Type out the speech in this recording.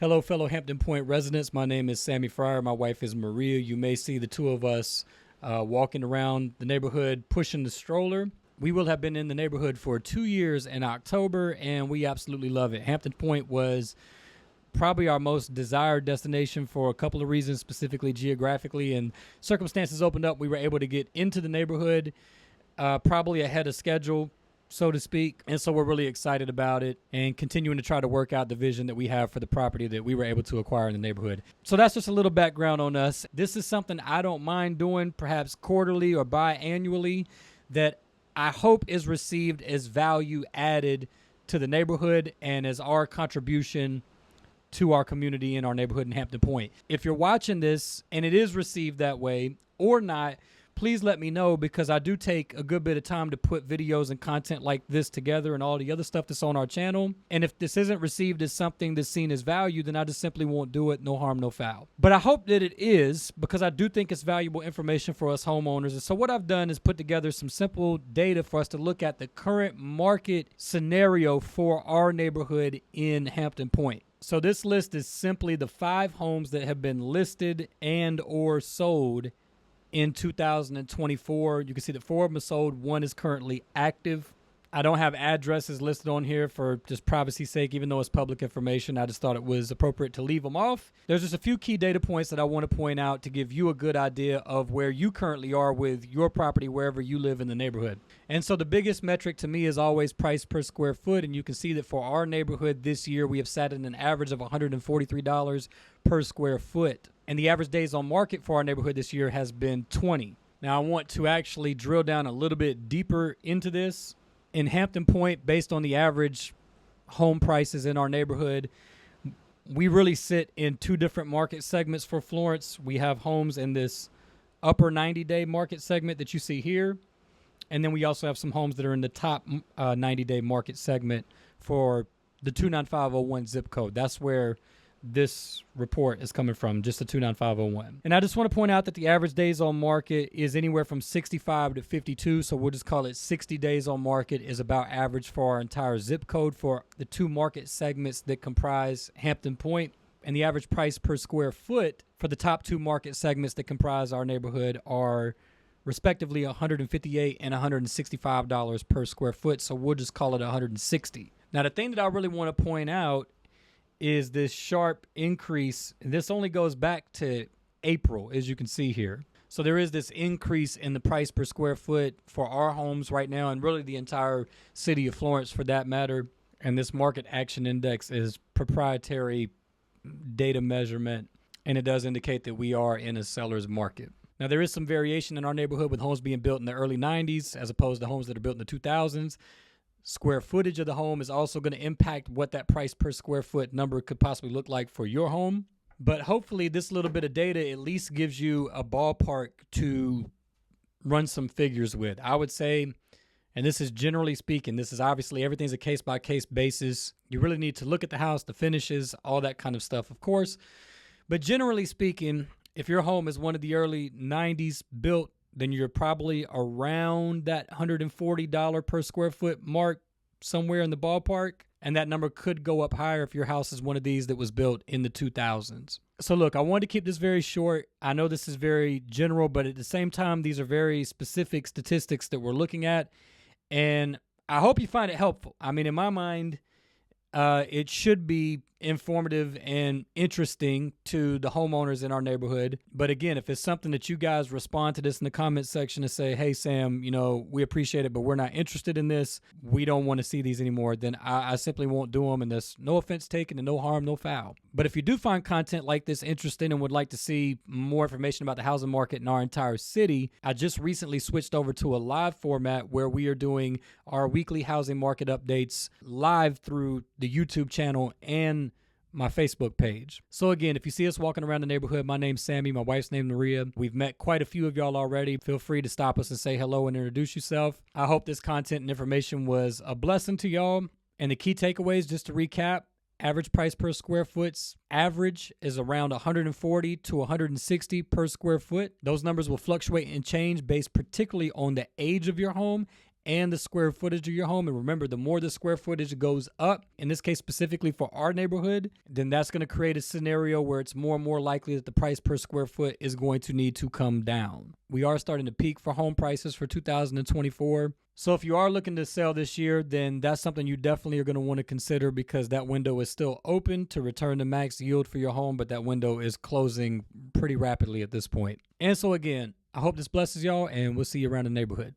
Hello, fellow Hampton Pointe residents. My name is Sammy Fryer. My wife is Maria. You may see the two of us walking around the neighborhood pushing the stroller. We will have been in the neighborhood for 2 years in October, and we absolutely love it. Hampton Pointe was probably our most desired destination for a couple of reasons, specifically geographically, and circumstances opened up. We were able to get into the neighborhood probably ahead of schedule, so to speak. And so we're really excited about it and continuing to try to work out the vision that we have for the property that we were able to acquire in the neighborhood. So that's just a little background on us. This is something I don't mind doing, perhaps quarterly or biannually, that I hope is received as value added to the neighborhood and as our contribution to our community and our neighborhood in Hampton Pointe. If you're watching this and it is received that way or not, please let me know, because I do take a good bit of time to put videos and content like this together and all the other stuff that's on our channel. And if this isn't received as something that's seen as value, then I just simply won't do it. No harm, no foul. But I hope that it is, because I do think it's valuable information for us homeowners. And so what I've done is put together some simple data for us to look at the current market scenario for our neighborhood in Hampton Pointe. So this list is simply the 5 homes that have been listed and or sold in 2024. You can see that 4 of them are sold. 1 is currently active. I don't have addresses listed on here for just privacy's sake, even though it's public information. I just thought it was appropriate to leave them off. There's just a few key data points that I want to point out to give you a good idea of where you currently are with your property, wherever you live in the neighborhood. And so the biggest metric to me is always price per square foot. And you can see that for our neighborhood this year, we have sat in an average of $143 per square foot. And the average days on market for our neighborhood this year has been 20. Now, I want to actually drill down a little bit deeper into this. In Hampton Pointe, based on the average home prices in our neighborhood, we really sit in 2 different market segments for Florence. We have homes in this upper 90-day market segment that you see here. And then we also have some homes that are in the top 90-day market segment for the 29501 zip code. That's where this report is coming from, just the 29501. And I just want to point out that the average days on market is anywhere from 65 to 52. So we'll just call it 60 days on market is about average for our entire zip code for the 2 market segments that comprise Hampton Pointe. And the average price per square foot for the top 2 market segments that comprise our neighborhood are respectively $158 and $165 per square foot. So we'll just call it $160. Now, the thing that I really want to point out is this sharp increase. And this only goes back to April, as you can see here. So there is this increase in the price per square foot for our homes right now, and really the entire city of Florence for that matter. And this market action index is proprietary data measurement, and it does indicate that we are in a seller's market. Now, there is some variation in our neighborhood with homes being built in the early 90s as opposed to homes that are built in the 2000s. Square footage of the home is also going to impact what that price per square foot number could possibly look like for your home. But hopefully this little bit of data at least gives you a ballpark to run some figures with. I would say, and this is generally speaking, this is obviously everything's a case-by-case basis. You really need to look at the house, the finishes, all that kind of stuff, of course. But generally speaking, if your home is one of the early 90s built, then you're probably around that $140 per square foot mark, somewhere in the ballpark. And that number could go up higher if your house is one of these that was built in the 2000s. So look, I wanted to keep this very short. I know this is very general, but at the same time, these are very specific statistics that we're looking at. And I hope you find it helpful. I mean, in my mind, it should be informative and interesting to the homeowners in our neighborhood. But again, if it's something that you guys respond to this in the comment section and say, hey, Sam, we appreciate it, but we're not interested in this, we don't want to see these anymore, then I simply won't do them. And there's no offense taken and no harm, no foul. But if you do find content like this interesting and would like to see more information about the housing market in our entire city, I just recently switched over to a live format where we are doing our weekly housing market updates live through the YouTube channel and my Facebook page. So again, if you see us walking around the neighborhood, my name's Sammy, my wife's name Maria. We've met quite a few of y'all already. Feel free to stop us and say hello and introduce yourself. I hope this content and information was a blessing to y'all. And the key takeaways, just to recap, average price per square foot's average is around $140 to $160 per square foot. Those numbers will fluctuate and change based particularly on the age of your home and the square footage of your home. And remember, the more the square footage goes up, in this case specifically for our neighborhood, then that's going to create a scenario where it's more and more likely that the price per square foot is going to need to come down. We are starting to peak for home prices for 2024. So if you are looking to sell this year, then that's something you definitely are going to want to consider, because that window is still open to return to max yield for your home, but that window is closing pretty rapidly at this point. And so again, I hope this blesses y'all, and we'll see you around the neighborhood.